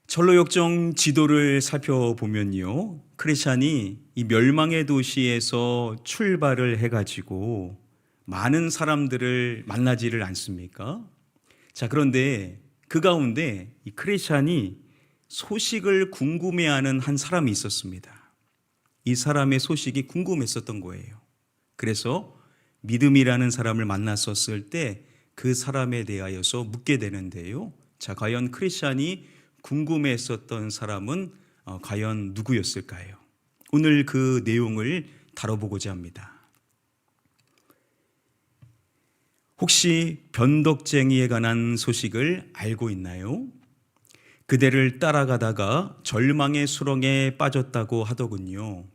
철로역정 지도를 살펴보면요, 크리스찬이 이 멸망의 도시에서 출발을 해가지고 많은 사람들을 만나지를 않습니까? 자, 그런데 그 가운데 이 크리스찬이 소식을 궁금해하는 한 사람이 있었습니다. 이 사람의 소식이 궁금했었던 거예요. 그래서 믿음이라는 사람을 만났었을 때 그 사람에 대하여서 묻게 되는데요. 자, 과연 크리스찬이 궁금했었던 사람은 과연 누구였을까요? 오늘 그 내용을 다뤄보고자 합니다. 혹시 변덕쟁이에 관한 소식을 알고 있나요? 그대를 따라가다가 절망의 수렁에 빠졌다고 하더군요.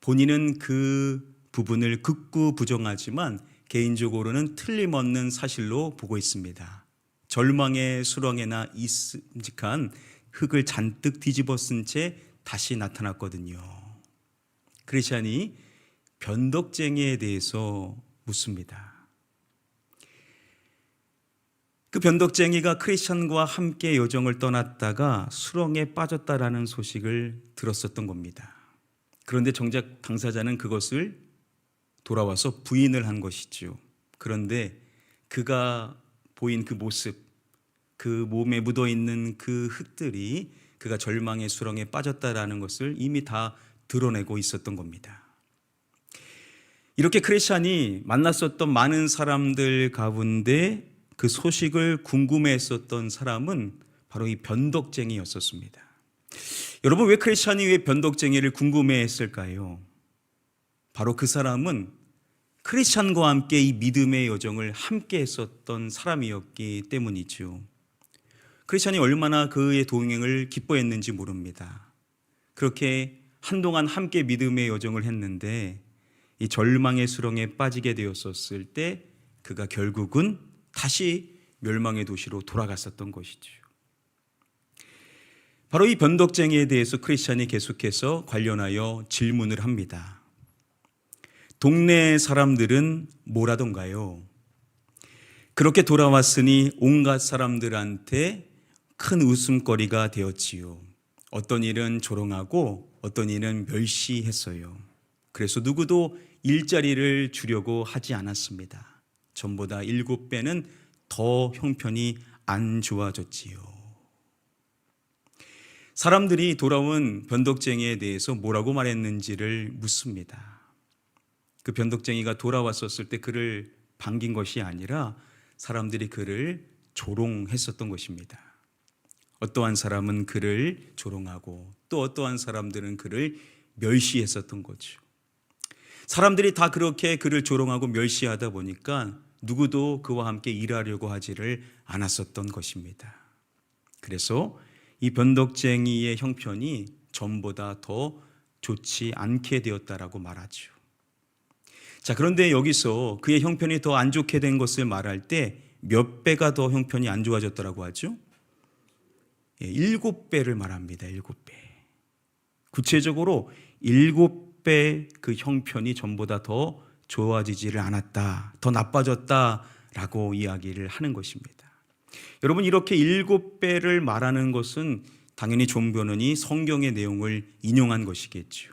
본인은 그 부분을 극구 부정하지만 개인적으로는 틀림없는 사실로 보고 있습니다. 절망의 수렁에나 있음직한 흙을 잔뜩 뒤집어 쓴 채 다시 나타났거든요. 크리스찬이 변덕쟁이에 대해서 묻습니다. 그 변덕쟁이가 크리스찬과 함께 여정을 떠났다가 수렁에 빠졌다라는 소식을 들었었던 겁니다. 그런데 정작 당사자는 그것을 돌아와서 부인을 한 것이죠. 그런데 그가 보인 그 모습, 그 몸에 묻어있는 그 흙들이 그가 절망의 수렁에 빠졌다라는 것을 이미 다 드러내고 있었던 겁니다. 이렇게 크리스찬이 만났었던 많은 사람들 가운데 그 소식을 궁금해했었던 사람은 바로 이 변덕쟁이였었습니다. 여러분, 왜 크리스찬이 왜 변덕쟁이를 궁금해했을까요? 바로 그 사람은 크리스찬과 함께 이 믿음의 여정을 함께 했었던 사람이었기 때문이죠. 크리스찬이 얼마나 그의 동행을 기뻐했는지 모릅니다. 그렇게 한동안 함께 믿음의 여정을 했는데 이 절망의 수렁에 빠지게 되었었을 때 그가 결국은 다시 멸망의 도시로 돌아갔었던 것이죠. 바로 이 변덕쟁이에 대해서 크리스찬이 계속해서 관련하여 질문을 합니다. 동네 사람들은 뭐라던가요? 그렇게 돌아왔으니 온갖 사람들한테 큰 웃음거리가 되었지요. 어떤 일은 조롱하고 어떤 일은 멸시했어요. 그래서 누구도 일자리를 주려고 하지 않았습니다. 전보다 7배는 더 형편이 안 좋아졌지요. 사람들이 돌아온 변덕쟁이에 대해서 뭐라고 말했는지를 묻습니다. 그 변덕쟁이가 돌아왔었을 때 그를 반긴 것이 아니라 사람들이 그를 조롱했었던 것입니다. 어떠한 사람은 그를 조롱하고 또 어떠한 사람들은 그를 멸시했었던 거죠. 사람들이 다 그렇게 그를 조롱하고 멸시하다 보니까 누구도 그와 함께 일하려고 하지를 않았었던 것입니다. 그래서 이 변덕쟁이의 형편이 전보다 더 좋지 않게 되었다라고 말하죠. 자, 그런데 여기서 그의 형편이 더 안 좋게 된 것을 말할 때 몇 배가 더 형편이 안 좋아졌다라고 하죠? 7배를 말합니다. 7배. 구체적으로 7배 그 형편이 전보다 더 좋아지지를 않았다, 더 나빠졌다라고 이야기를 하는 것입니다. 여러분, 이렇게 7배를 말하는 것은 당연히 존 변호인이 성경의 내용을 인용한 것이겠죠.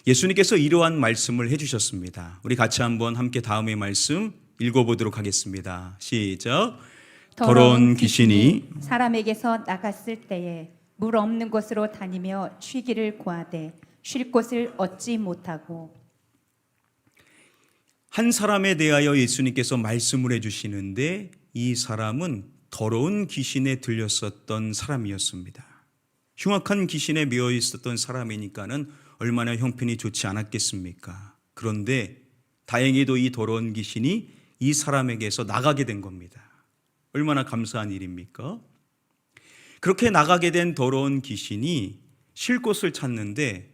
예수님께서 이러한 말씀을 해주셨습니다. 우리 같이 한번 함께 다음의 말씀 읽어보도록 하겠습니다. 시작. 더러운 귀신이 사람에게서 나갔을 때에 물 없는 곳으로 다니며 쉬기를 구하되 쉴 곳을 얻지 못하고. 한 사람에 대하여 예수님께서 말씀을 해주시는데 이 사람은 더러운 귀신에 들렸었던 사람이었습니다. 흉악한 귀신에 매여 있었던 사람이니까는 얼마나 형편이 좋지 않았겠습니까? 그런데 다행히도 이 더러운 귀신이 이 사람에게서 나가게 된 겁니다. 얼마나 감사한 일입니까? 그렇게 나가게 된 더러운 귀신이 쉴 곳을 찾는데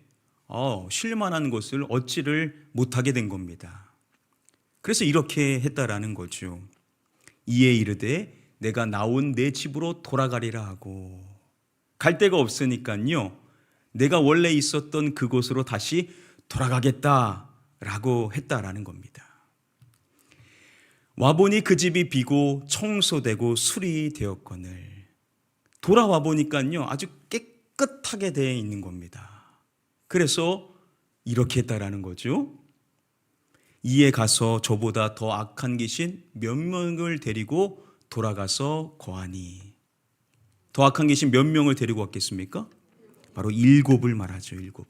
쉴 만한 곳을 얻지를 못하게 된 겁니다. 그래서 이렇게 했다라는 거죠. 이에 이르되 내가 나온 내 집으로 돌아가리라 하고, 갈 데가 없으니까요, 내가 원래 있었던 그곳으로 다시 돌아가겠다라고 했다라는 겁니다. 와보니 그 집이 비고 청소되고 수리되었거늘 돌아와 보니까요, 아주 깨끗하게 되어 있는 겁니다. 그래서 이렇게 했다라는 거죠. 이에 가서 저보다 더 악한 귀신 몇 명을 데리고 돌아가서 거하니. 더 악한 귀신 몇 명을 데리고 왔겠습니까? 바로 7을 말하죠. 7을.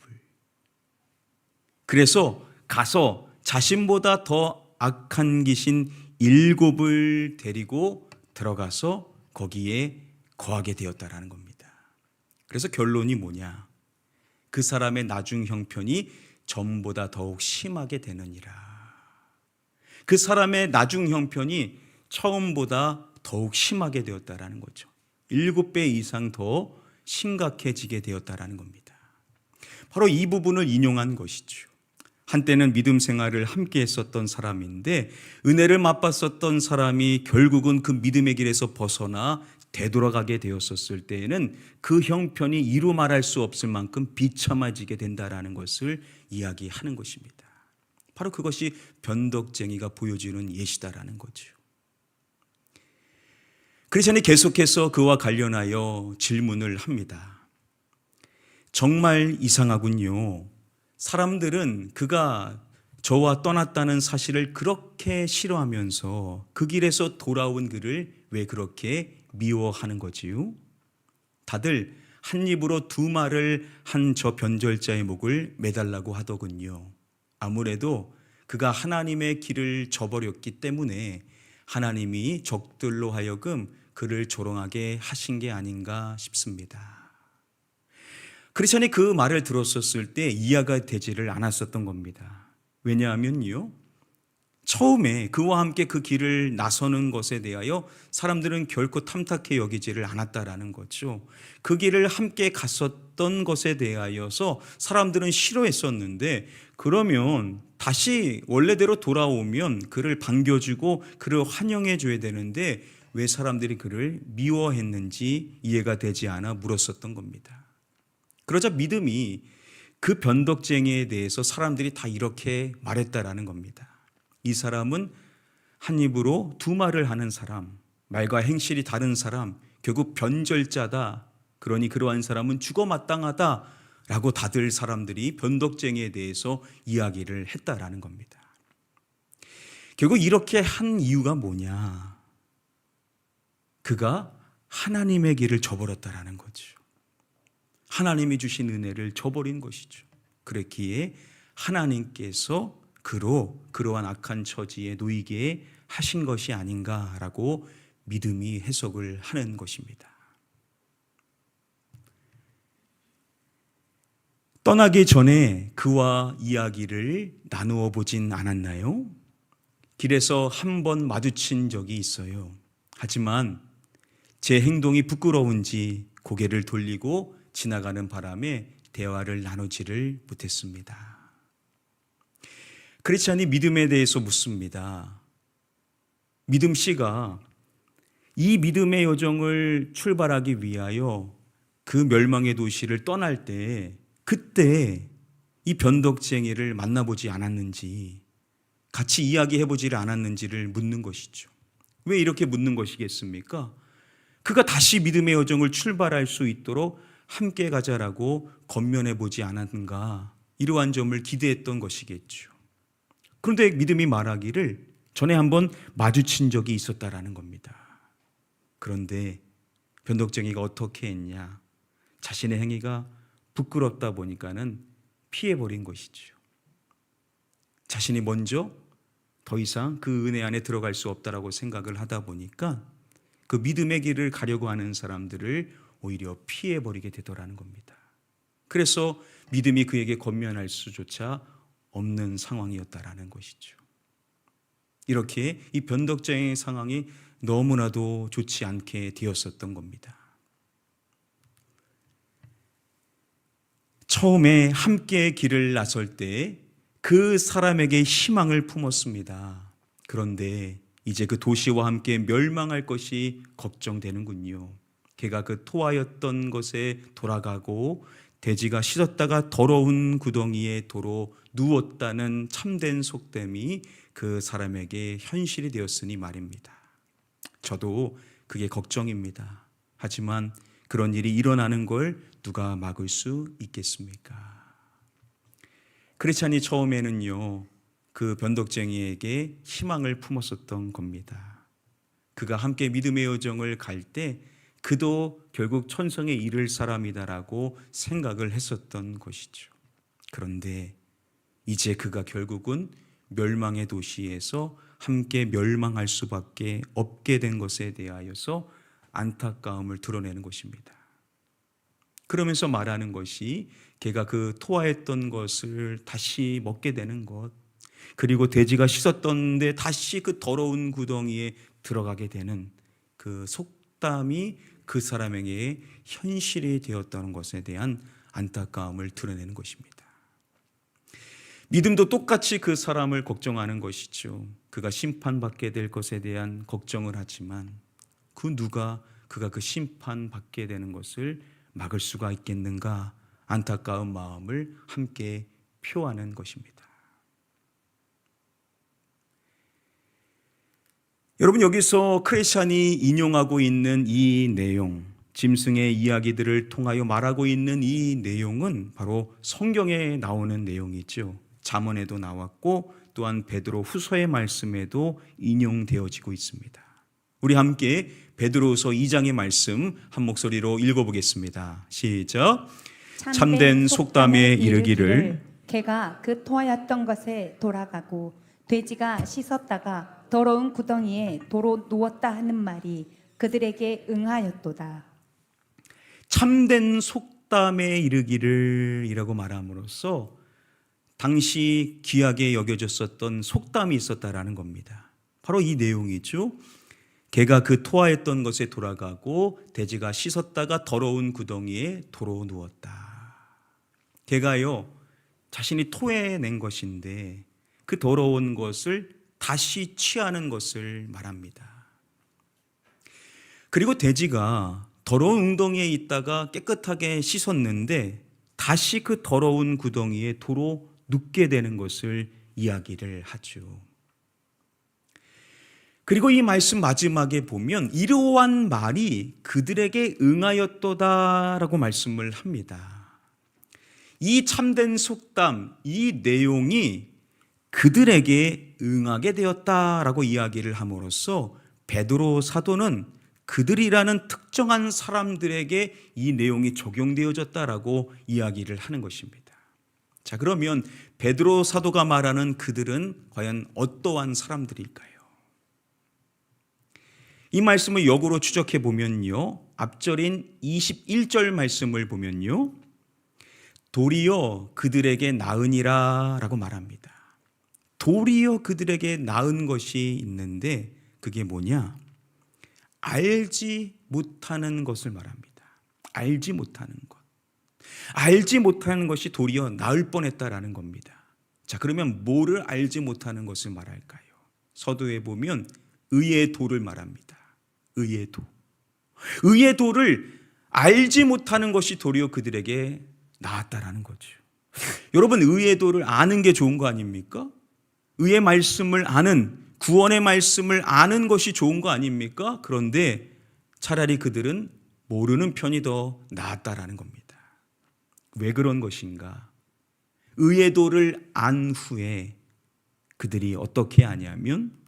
그래서 가서 자신보다 더 악한 귀신 7을 데리고 들어가서 거기에 거하게 되었다라는 겁니다. 그래서 결론이 뭐냐? 그 사람의 나중 형편이 전보다 더욱 심하게 되느니라. 그 사람의 나중 형편이 처음보다 더욱 심하게 되었다라는 거죠. 7배 이상 더 심각해지게 되었다라는 겁니다. 바로 이 부분을 인용한 것이죠. 한때는 믿음 생활을 함께 했었던 사람인데 은혜를 맛봤었던 사람이 결국은 그 믿음의 길에서 벗어나 되돌아가게 되었었을 때에는 그 형편이 이루 말할 수 없을 만큼 비참해지게 된다라는 것을 이야기하는 것입니다. 바로 그것이 변덕쟁이가 보여주는 예시다라는 거죠. 크리스천이 계속해서 그와 관련하여 질문을 합니다. 정말 이상하군요. 사람들은 그가 저와 떠났다는 사실을 그렇게 싫어하면서 그 길에서 돌아온 그를 왜 그렇게 미워하는 거지요? 다들 한 입으로 두 말을 한 저 변절자의 목을 매달라고 하더군요. 아무래도 그가 하나님의 길을 저버렸기 때문에 하나님이 적들로 하여금 그를 조롱하게 하신 게 아닌가 싶습니다. 크리스천이 그 말을 들었었을 때 이해가 되지를 않았었던 겁니다. 왜냐하면요, 처음에 그와 함께 그 길을 나서는 것에 대하여 사람들은 결코 탐탁해 여기지를 않았다라는 거죠. 그 길을 함께 갔었던 것에 대하여서 사람들은 싫어했었는데, 그러면 다시 원래대로 돌아오면 그를 반겨주고 그를 환영해 줘야 되는데 왜 사람들이 그를 미워했는지 이해가 되지 않아 물었었던 겁니다. 그러자 믿음이 그 변덕쟁이에 대해서 사람들이 다 이렇게 말했다라는 겁니다. 이 사람은 한 입으로 두 말을 하는 사람, 말과 행실이 다른 사람, 결국 변절자다. 그러니 그러한 사람은 죽어 마땅하다 라고 다들 사람들이 변덕쟁이에 대해서 이야기를 했다라는 겁니다. 결국 이렇게 한 이유가 뭐냐? 그가 하나님의 길을 저버렸다라는 거죠. 하나님이 주신 은혜를 저버린 것이죠. 그랬기에 하나님께서 그로 그러한 악한 처지에 놓이게 하신 것이 아닌가라고 믿음이 해석을 하는 것입니다. 떠나기 전에 그와 이야기를 나누어 보진 않았나요? 길에서 한 번 마주친 적이 있어요. 하지만 제 행동이 부끄러운지 고개를 돌리고 지나가는 바람에 대화를 나누지를 못했습니다. 크리스찬이 믿음에 대해서 묻습니다. 믿음 씨가 이 믿음의 여정을 출발하기 위하여 그 멸망의 도시를 떠날 때 그때 이 변덕쟁이를 만나보지 않았는지, 같이 이야기해보지를 않았는지를 묻는 것이죠. 왜 이렇게 묻는 것이겠습니까? 그가 다시 믿음의 여정을 출발할 수 있도록 함께 가자라고 권면해보지 않았는가, 이러한 점을 기대했던 것이겠죠. 그런데 믿음이 말하기를 전에 한번 마주친 적이 있었다라는 겁니다. 그런데 변덕쟁이가 어떻게 했냐? 자신의 행위가 부끄럽다 보니까는 피해버린 것이죠. 자신이 먼저 더 이상 그 은혜 안에 들어갈 수 없다라고 생각을 하다 보니까 그 믿음의 길을 가려고 하는 사람들을 오히려 피해버리게 되더라는 겁니다. 그래서 믿음이 그에게 권면할 수조차 없는 상황이었다라는 것이죠. 이렇게 이 변덕쟁이의 상황이 너무나도 좋지 않게 되었었던 겁니다. 처음에 함께 길을 나설 때 그 사람에게 희망을 품었습니다. 그런데 이제 그 도시와 함께 멸망할 것이 걱정되는군요. 걔가 그 토하였던 것에 돌아가고 돼지가 씻었다가 더러운 구덩이에 도로 누웠다는 참된 속담이 그 사람에게 현실이 되었으니 말입니다. 저도 그게 걱정입니다. 하지만 그런 일이 일어나는 걸 누가 막을 수 있겠습니까? 크리스찬이 처음에는요, 그 변덕쟁이에게 희망을 품었었던 겁니다. 그가 함께 믿음의 여정을 갈 때 그도 결국 천성에 이를 사람이다라고 생각을 했었던 것이죠. 그런데 이제 그가 결국은 멸망의 도시에서 함께 멸망할 수밖에 없게 된 것에 대하여서 안타까움을 드러내는 것입니다. 그러면서 말하는 것이 걔가 그 토하했던 것을 다시 먹게 되는 것, 그리고 돼지가 씻었던데 다시 그 더러운 구덩이에 들어가게 되는 그 속담이 그 사람에게 현실이 되었다는 것에 대한 안타까움을 드러내는 것입니다. 믿음도 똑같이 그 사람을 걱정하는 것이죠. 그가 심판받게 될 것에 대한 걱정을 하지만 그가 그 심판받게 되는 것을 막을 수가 있겠는가, 안타까운 마음을 함께 표하는 것입니다. 여러분, 여기서 크리스찬이 인용하고 있는 이 내용, 짐승의 이야기들을 통하여 말하고 있는 이 내용은 바로 성경에 나오는 내용이죠. 잠언에도 나왔고 또한 베드로 후서의 말씀에도 인용되어지고 있습니다. 우리 함께 베드로후서 2장의 말씀 한 목소리로 읽어보겠습니다. 시작. 참된 속담에 이르기를 개가 그 토하였던 것에 돌아가고 돼지가 씻었다가 더러운 구덩이에 도로 누웠다 하는 말이 그들에게 응하였도다. 참된 속담에 이르기를 이라고 말함으로써 당시 귀하게 여겨졌었던 속담이 있었다라는 겁니다. 바로 이 내용이죠. 개가 그 토하였던 것에 돌아가고 돼지가 씻었다가 더러운 구덩이에 도로 누웠다. 개가요, 자신이 토해낸 것인데 그 더러운 것을 다시 취하는 것을 말합니다. 그리고 돼지가 더러운 웅덩이에 있다가 깨끗하게 씻었는데 다시 그 더러운 구덩이에 도로 눕게 되는 것을 이야기를 하죠. 그리고 이 말씀 마지막에 보면 이러한 말이 그들에게 응하였도다라고 말씀을 합니다. 이 참된 속담, 이 내용이 그들에게 응하게 되었다라고 이야기를 함으로써 베드로 사도는 그들이라는 특정한 사람들에게 이 내용이 적용되어졌다라고 이야기를 하는 것입니다. 자, 그러면 베드로 사도가 말하는 그들은 과연 어떠한 사람들일까요? 이 말씀을 역으로 추적해 보면요, 앞절인 21절 말씀을 보면요, 도리어 그들에게 나으니라 라고 말합니다. 도리어 그들에게 나은 것이 있는데 그게 뭐냐? 알지 못하는 것을 말합니다. 알지 못하는 것. 알지 못하는 것이 도리어 나을 뻔했다라는 겁니다. 자, 그러면 뭐를 알지 못하는 것을 말할까요? 서두에 보면 의의 도를 말합니다. 의의 도. 의의 도를 알지 못하는 것이 도리어 그들에게 나았다라는 거죠. 여러분, 의의 도를 아는 게 좋은 거 아닙니까? 의의 말씀을 아는, 구원의 말씀을 아는 것이 좋은 거 아닙니까? 그런데 차라리 그들은 모르는 편이 더 나았다라는 겁니다. 왜 그런 것인가? 의의 도를 안 후에 그들이 어떻게 하냐면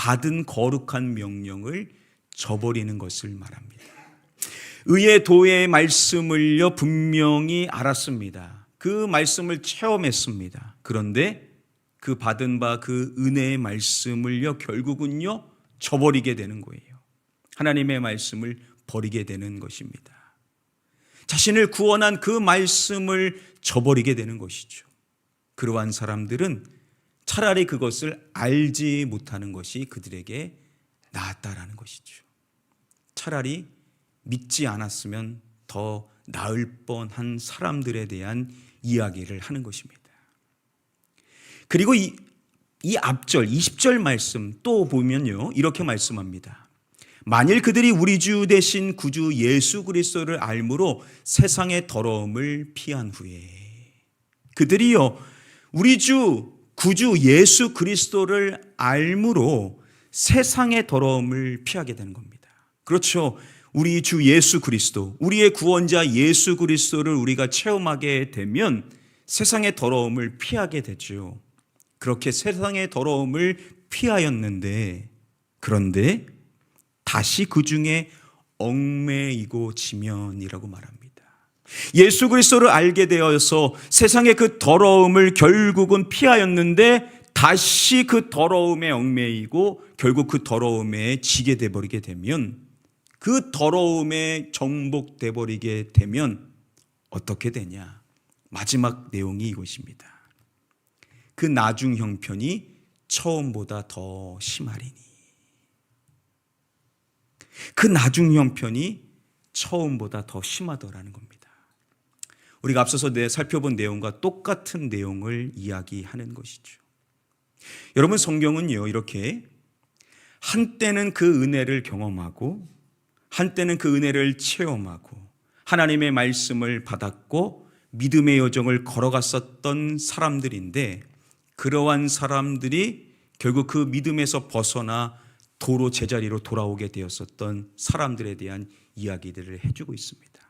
받은 거룩한 명령을 저버리는 것을 말합니다. 의의 도의 말씀을요, 분명히 알았습니다. 그 말씀을 체험했습니다. 그런데 그 받은 바 그 은혜의 말씀을요, 결국은요, 저버리게 되는 거예요. 하나님의 말씀을 버리게 되는 것입니다. 자신을 구원한 그 말씀을 저버리게 되는 것이죠. 그러한 사람들은 차라리 그것을 알지 못하는 것이 그들에게 나았다라는 것이죠. 차라리 믿지 않았으면 더 나을 뻔한 사람들에 대한 이야기를 하는 것입니다. 그리고 이 앞절 20절 말씀 또 보면요, 이렇게 말씀합니다. 만일 그들이 우리 주 대신 구주 예수 그리스도를 알므로 세상의 더러움을 피한 후에, 그들이요 우리 주 구주 예수 그리스도를 알므로 세상의 더러움을 피하게 되는 겁니다. 그렇죠. 우리 주 예수 그리스도, 우리의 구원자 예수 그리스도를 우리가 체험하게 되면 세상의 더러움을 피하게 되죠. 그렇게 세상의 더러움을 피하였는데, 그런데 다시 그 중에 얽매이고 지면이라고 말합니다. 예수 그리스도를 알게 되어서 세상의 그 더러움을 결국은 피하였는데 다시 그 더러움에 얽매이고 결국 그 더러움에 지게 돼버리게 되면, 그 더러움에 정복돼 버리게 되면 어떻게 되냐? 마지막 내용이 이것입니다. 그 나중 형편이 처음보다 더 심하리니. 그 나중 형편이 처음보다 더 심하더라는 겁니다. 우리가 앞서서 살펴본 내용과 똑같은 내용을 이야기하는 것이죠. 여러분, 성경은요, 이렇게 한때는 그 은혜를 경험하고 한때는 그 은혜를 체험하고 하나님의 말씀을 받았고 믿음의 여정을 걸어갔었던 사람들인데, 그러한 사람들이 결국 그 믿음에서 벗어나 도로 제자리로 돌아오게 되었었던 사람들에 대한 이야기들을 해주고 있습니다.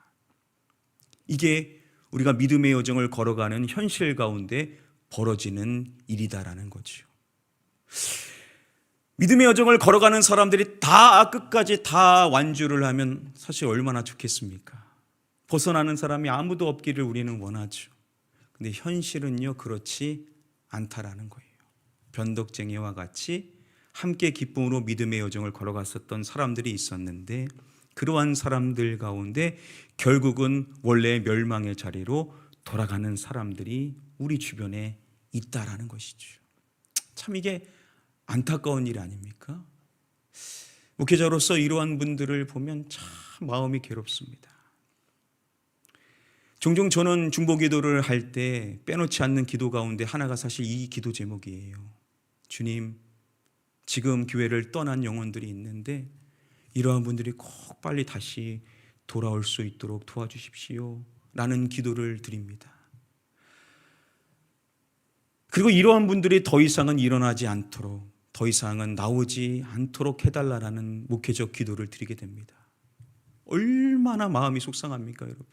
이게 우리가 믿음의 여정을 걸어가는 현실 가운데 벌어지는 일이다라는 거죠. 믿음의 여정을 걸어가는 사람들이 다 끝까지 다 완주를 하면 사실 얼마나 좋겠습니까? 벗어나는 사람이 아무도 없기를 우리는 원하죠. 근데 현실은요, 그렇지 않다라는 거예요. 변덕쟁이와 같이 함께 기쁨으로 믿음의 여정을 걸어갔었던 사람들이 있었는데, 그러한 사람들 가운데 결국은 원래의 멸망의 자리로 돌아가는 사람들이 우리 주변에 있다라는 것이죠. 참 이게 안타까운 일 아닙니까? 목회자로서 이러한 분들을 보면 참 마음이 괴롭습니다. 종종 저는 중보기도를 할 때 빼놓지 않는 기도 가운데 하나가 사실 이 기도 제목이에요. 주님, 지금 교회를 떠난 영혼들이 있는데 이러한 분들이 꼭 빨리 다시 돌아올 수 있도록 도와주십시오 라는 기도를 드립니다. 그리고 이러한 분들이 더 이상은 일어나지 않도록, 더 이상은 나오지 않도록 해달라는 목회적 기도를 드리게 됩니다. 얼마나 마음이 속상합니까, 여러분?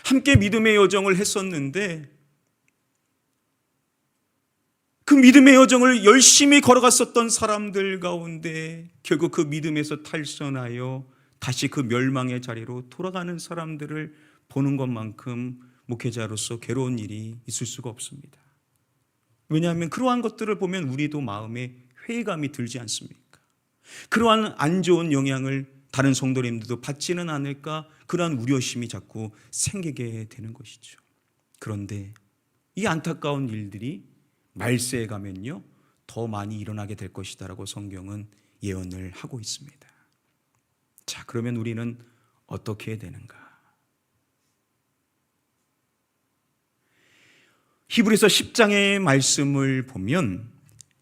함께 믿음의 여정을 했었는데 그 믿음의 여정을 열심히 걸어갔었던 사람들 가운데 결국 그 믿음에서 탈선하여 다시 그 멸망의 자리로 돌아가는 사람들을 보는 것만큼 목회자로서 괴로운 일이 있을 수가 없습니다. 왜냐하면 그러한 것들을 보면 우리도 마음에 회의감이 들지 않습니까? 그러한 안 좋은 영향을 다른 성도님들도 받지는 않을까, 그러한 우려심이 자꾸 생기게 되는 것이죠. 그런데 이 안타까운 일들이 말세에 가면요 더 많이 일어나게 될 것이다라고 성경은 예언을 하고 있습니다. 자, 그러면 우리는 어떻게 해야 되는가? 히브리서 10장의 말씀을 보면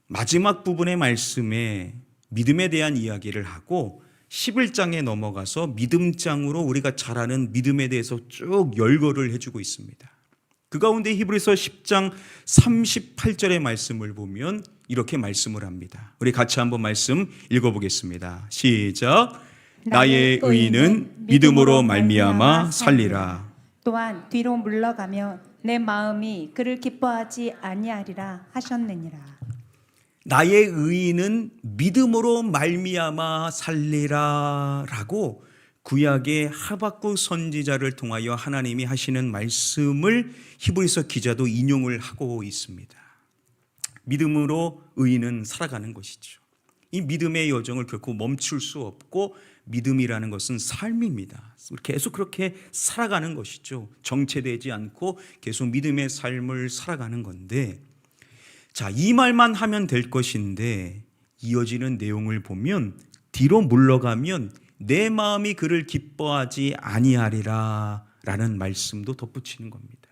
마지막 부분의 말씀에 믿음에 대한 이야기를 하고 11장에 넘어가서 믿음장으로 우리가 잘 아는 믿음에 대해서 쭉 열거를 해주고 있습니다. 그 가운데 히브리서 10장 38절의 말씀을 보면 이렇게 말씀을 합니다. 우리 같이 한번 말씀 읽어보겠습니다. 시작. 나의 의인은 믿음으로 말미암아 살리라. 또한 뒤로 물러가며 내 마음이 그를 기뻐하지 아니하리라 하셨느니라. 나의 의인은 믿음으로 말미암아 살리라 라고 구약의 하박국 선지자를 통하여 하나님이 하시는 말씀을 히브리서 기자도 인용을 하고 있습니다. 믿음으로 의인은 살아가는 것이죠. 이 믿음의 여정을 결코 멈출 수 없고, 믿음이라는 것은 삶입니다. 계속 그렇게 살아가는 것이죠. 정체되지 않고 계속 믿음의 삶을 살아가는 건데, 자, 이 말만 하면 될 것인데 이어지는 내용을 보면 뒤로 물러가면 내 마음이 그를 기뻐하지 아니하리라 라는 말씀도 덧붙이는 겁니다.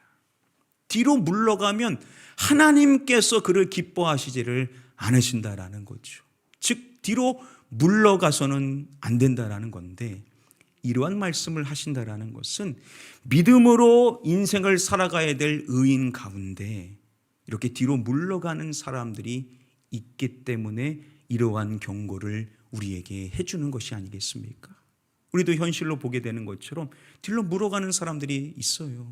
뒤로 물러가면 하나님께서 그를 기뻐하시지를 않으신다라는 거죠. 즉 뒤로 물러가서는 안 된다라는 건데, 이러한 말씀을 하신다라는 것은 믿음으로 인생을 살아가야 될 의인 가운데 이렇게 뒤로 물러가는 사람들이 있기 때문에 이러한 경고를 우리에게 해주는 것이 아니겠습니까? 우리도 현실로 보게 되는 것처럼 뒤로 물어가는 사람들이 있어요.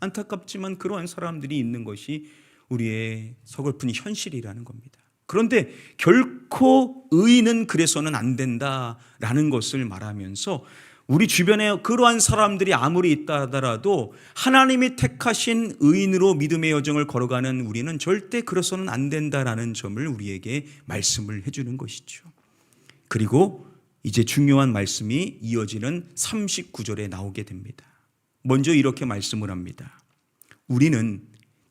안타깝지만 그러한 사람들이 있는 것이 우리의 서글픈 현실이라는 겁니다. 그런데 결코 의인은 그래서는 안 된다라는 것을 말하면서 우리 주변에 그러한 사람들이 아무리 있다 하더라도 하나님이 택하신 의인으로 믿음의 여정을 걸어가는 우리는 절대 그래서는 안 된다라는 점을 우리에게 말씀을 해주는 것이죠. 그리고 이제 중요한 말씀이 이어지는 39절에 나오게 됩니다. 먼저 이렇게 말씀을 합니다. 우리는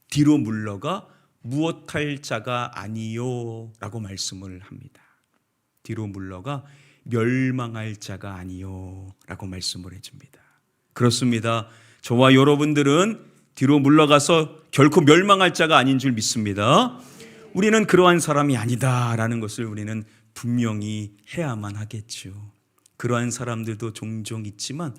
뒤로 물러가 무엇할 자가 아니요 라고 말씀을 합니다. 뒤로 물러가 멸망할 자가 아니요 라고 말씀을 해줍니다. 그렇습니다. 저와 여러분들은 뒤로 물러가서 결코 멸망할 자가 아닌 줄 믿습니다. 우리는 그러한 사람이 아니다라는 것을 우리는 분명히 해야만 하겠죠. 그러한 사람들도 종종 있지만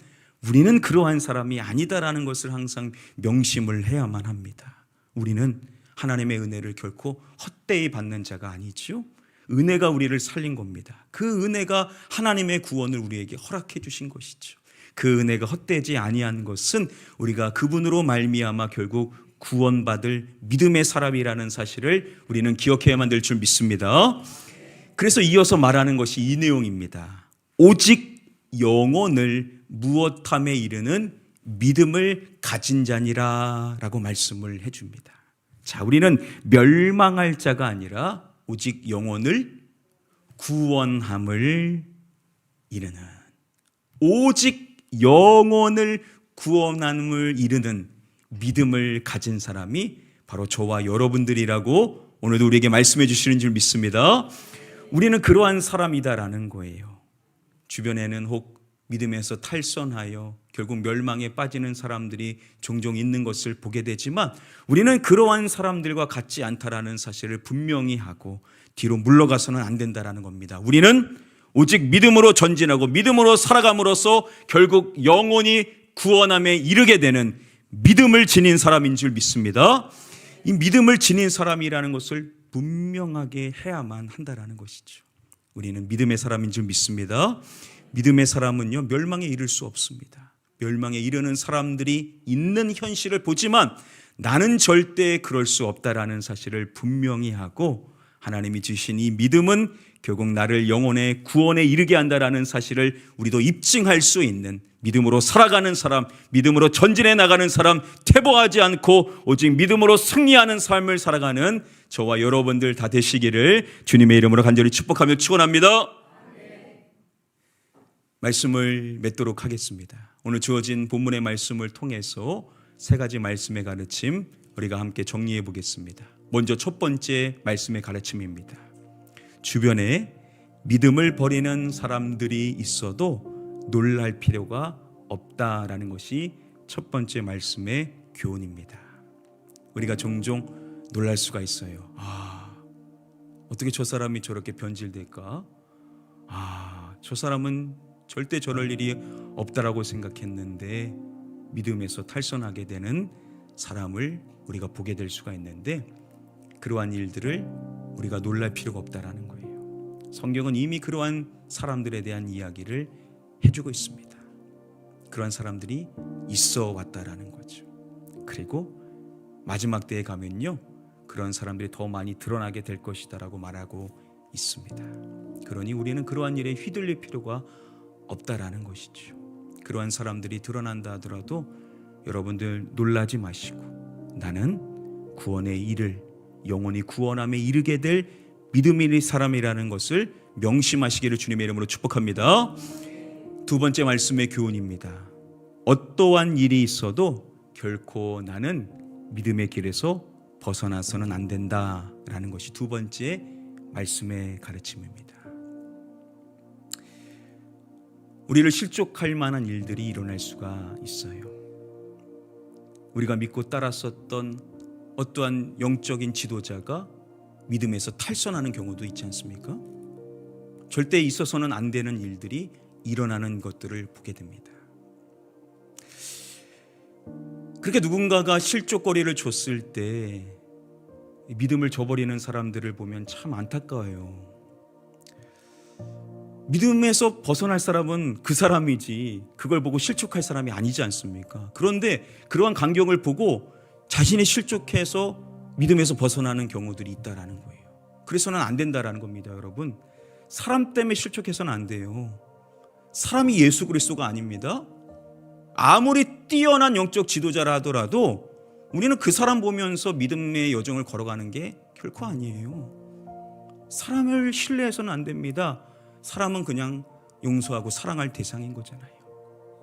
우리는 그러한 사람이 아니다라는 것을 항상 명심을 해야만 합니다. 우리는 하나님의 은혜를 결코 헛되이 받는 자가 아니죠. 은혜가 우리를 살린 겁니다. 그 은혜가 하나님의 구원을 우리에게 허락해 주신 것이죠. 그 은혜가 헛되지 아니한 것은 우리가 그분으로 말미암아 결국 구원받을 믿음의 사람이라는 사실을 우리는 기억해야만 될 줄 믿습니다. 그래서 이어서 말하는 것이 이 내용입니다. 오직 영혼을 무엇함에 이르는 믿음을 가진 자니라 라고 말씀을 해줍니다. 자, 우리는 멸망할 자가 아니라 오직 영혼을 구원함을 이르는, 오직 영혼을 구원함을 이르는 믿음을 가진 사람이 바로 저와 여러분들이라고 오늘도 우리에게 말씀해 주시는 줄 믿습니다. 우리는 그러한 사람이다라는 거예요. 주변에는 혹 믿음에서 탈선하여 결국 멸망에 빠지는 사람들이 종종 있는 것을 보게 되지만 우리는 그러한 사람들과 같지 않다라는 사실을 분명히 하고 뒤로 물러가서는 안 된다라는 겁니다. 우리는 오직 믿음으로 전진하고 믿음으로 살아감으로써 결국 영원히 구원함에 이르게 되는 믿음을 지닌 사람인 줄 믿습니다. 이 믿음을 지닌 사람이라는 것을 분명하게 해야만 한다라는 것이죠. 우리는 믿음의 사람인 줄 믿습니다. 믿음의 사람은요, 멸망에 이를 수 없습니다. 멸망에 이르는 사람들이 있는 현실을 보지만 나는 절대 그럴 수 없다라는 사실을 분명히 하고 하나님이 주신 이 믿음은 결국 나를 영혼의 구원에 이르게 한다라는 사실을 우리도 입증할 수 있는 믿음으로 살아가는 사람, 믿음으로 전진해 나가는 사람, 퇴보하지 않고 오직 믿음으로 승리하는 삶을 살아가는 저와 여러분들 다 되시기를 주님의 이름으로 간절히 축복하며 축원합니다. 말씀을 맺도록 하겠습니다. 오늘 주어진 본문의 말씀을 통해서 세 가지 말씀의 가르침 우리가 함께 정리해 보겠습니다. 먼저 첫 번째 말씀의 가르침입니다. 주변에 믿음을 버리는 사람들이 있어도 놀랄 필요가 없다라는 것이 첫 번째 말씀의 교훈입니다. 우리가 종종 놀랄 수가 있어요. 어떻게 저 사람이 저렇게 변질될까? 저 사람은 절대 저럴 일이 없다라고 생각했는데 믿음에서 탈선하게 되는 사람을 우리가 보게 될 수가 있는데 그러한 일들을 우리가 놀랄 필요가 없다라는 거예요. 성경은 이미 그러한 사람들에 대한 이야기를 해주고 있습니다. 그러한 사람들이 있어 왔다라는 거죠. 그리고 마지막 때에 가면요, 그런 사람들이 더 많이 드러나게 될 것이다라고 말하고 있습니다. 그러니 우리는 그러한 일에 휘둘릴 필요가 없다라는 것이죠. 그러한 사람들이 드러난다 하더라도 여러분들 놀라지 마시고 나는 구원의 일을 영원히 구원함에 이르게 될 믿음의 사람이라는 것을 명심하시기를 주님의 이름으로 축복합니다. 두 번째 말씀의 교훈입니다. 어떠한 일이 있어도 결코 나는 믿음의 길에서 벗어나서는 안 된다라는 것이 두 번째 말씀의 가르침입니다. 우리를 실족할 만한 일들이 일어날 수가 있어요. 우리가 믿고 따랐었던 어떠한 영적인 지도자가 믿음에서 탈선하는 경우도 있지 않습니까? 절대 있어서는 안 되는 일들이 일어나는 것들을 보게 됩니다. 그렇게 누군가가 실족거리를 줬을 때 믿음을 저버리는 사람들을 보면 참 안타까워요. 믿음에서 벗어날 사람은 그 사람이지 그걸 보고 실족할 사람이 아니지 않습니까? 그런데 그러한 광경을 보고 자신이 실족해서 믿음에서 벗어나는 경우들이 있다라는 거예요. 그래서는 안 된다라는 겁니다, 여러분. 사람 때문에 실족해서는 안 돼요. 사람이 예수 그리스도가 아닙니다. 아무리 뛰어난 영적 지도자라 하더라도 우리는 그 사람 보면서 믿음의 여정을 걸어가는 게 결코 아니에요. 사람을 신뢰해서는 안 됩니다. 사람은 그냥 용서하고 사랑할 대상인 거잖아요.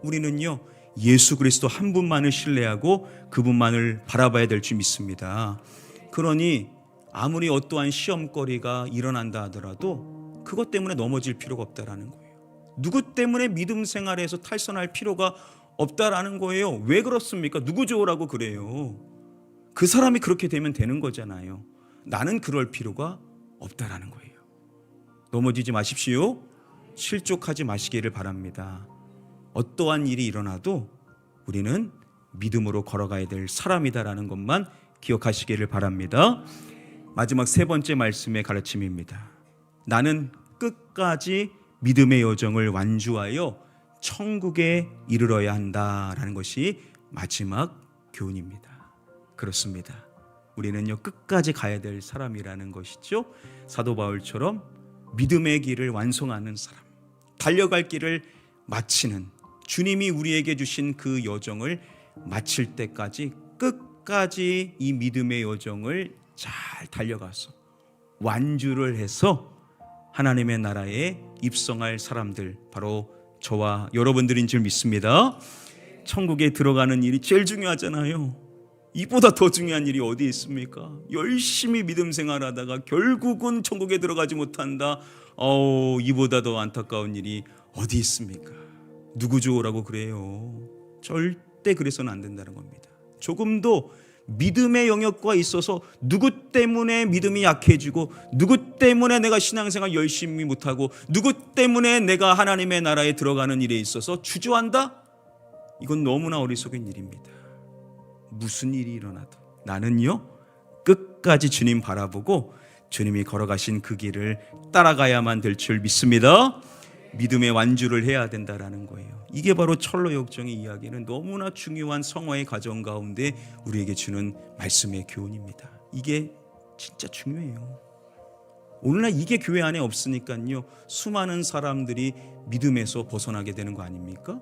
우리는요, 예수 그리스도 한 분만을 신뢰하고 그분만을 바라봐야 될 줄 믿습니다. 그러니 아무리 어떠한 시험거리가 일어난다 하더라도 그것 때문에 넘어질 필요가 없다라는 거예요. 누구 때문에 믿음 생활에서 탈선할 필요가 없다라는 거예요. 왜 그렇습니까? 누구 좋으라고 그래요? 그 사람이 그렇게 되면 되는 거잖아요. 나는 그럴 필요가 없다라는 거예요. 넘어지지 마십시오. 실족하지 마시기를 바랍니다. 어떠한 일이 일어나도 우리는 믿음으로 걸어가야 될 사람이다라는 것만 기억하시기를 바랍니다. 마지막 세 번째 말씀의 가르침입니다. 나는 끝까지 믿음의 여정을 완주하여 천국에 이르러야 한다라는 것이 마지막 교훈입니다. 그렇습니다. 우리는요, 끝까지 가야 될 사람이라는 것이죠. 사도 바울처럼 믿음의 길을 완성하는 사람, 달려갈 길을 마치는, 주님이 우리에게 주신 그 여정을 마칠 때까지 끝까지 이 믿음의 여정을 잘 달려가서 완주를 해서 하나님의 나라에 입성할 사람들, 바로 저와 여러분들인 줄 믿습니다. 천국에 들어가는 일이 제일 중요하잖아요. 이보다 더 중요한 일이 어디 있습니까? 열심히 믿음 생활하다가 결국은 천국에 들어가지 못한다. 이보다 더 안타까운 일이 어디 있습니까? 누구 좋으라고 그래요? 절대 그래서는 안 된다는 겁니다. 조금도 믿음의 영역과 있어서 누구 때문에 믿음이 약해지고, 누구 때문에 내가 신앙생활 열심히 못하고, 누구 때문에 내가 하나님의 나라에 들어가는 일에 있어서 주저한다? 이건 너무나 어리석은 일입니다. 무슨 일이 일어나도 나는요, 끝까지 주님 바라보고 주님이 걸어가신 그 길을 따라가야만 될 줄 믿습니다. 믿음의 완주를 해야 된다라는 거예요. 이게 바로 철로 역정의 이야기는 너무나 중요한 성화의 과정 가운데 우리에게 주는 말씀의 교훈입니다. 이게 진짜 중요해요. 오늘날 이게 교회 안에 없으니까요, 수많은 사람들이 믿음에서 벗어나게 되는 거 아닙니까?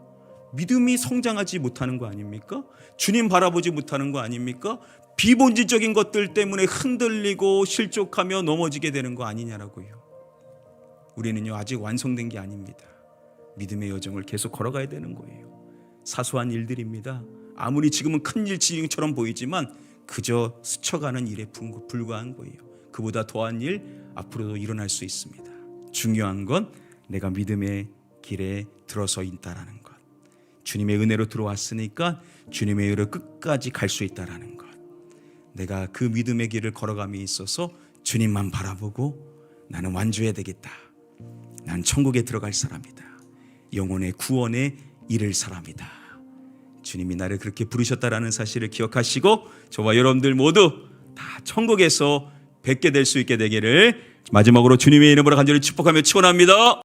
믿음이 성장하지 못하는 거 아닙니까? 주님 바라보지 못하는 거 아닙니까? 비본질적인 것들 때문에 흔들리고 실족하며 넘어지게 되는 거 아니냐라고요. 우리는요, 아직 완성된 게 아닙니다. 믿음의 여정을 계속 걸어가야 되는 거예요. 사소한 일들입니다. 아무리 지금은 큰 일처럼 보이지만 그저 스쳐가는 일에 불과한 거예요. 그보다 더한 일 앞으로도 일어날 수 있습니다. 중요한 건 내가 믿음의 길에 들어서 있다라는 것. 주님의 은혜로 들어왔으니까 주님의 은혜로 끝까지 갈 수 있다라는 것. 내가 그 믿음의 길을 걸어감에 있어서 주님만 바라보고 나는 완주해야 되겠다. 난 천국에 들어갈 사람이다. 영혼의 구원에 이를 사람이다. 주님이 나를 그렇게 부르셨다라는 사실을 기억하시고 저와 여러분들 모두 다 천국에서 뵙게 될 수 있게 되기를 마지막으로 주님의 이름으로 간절히 축복하며 축원합니다.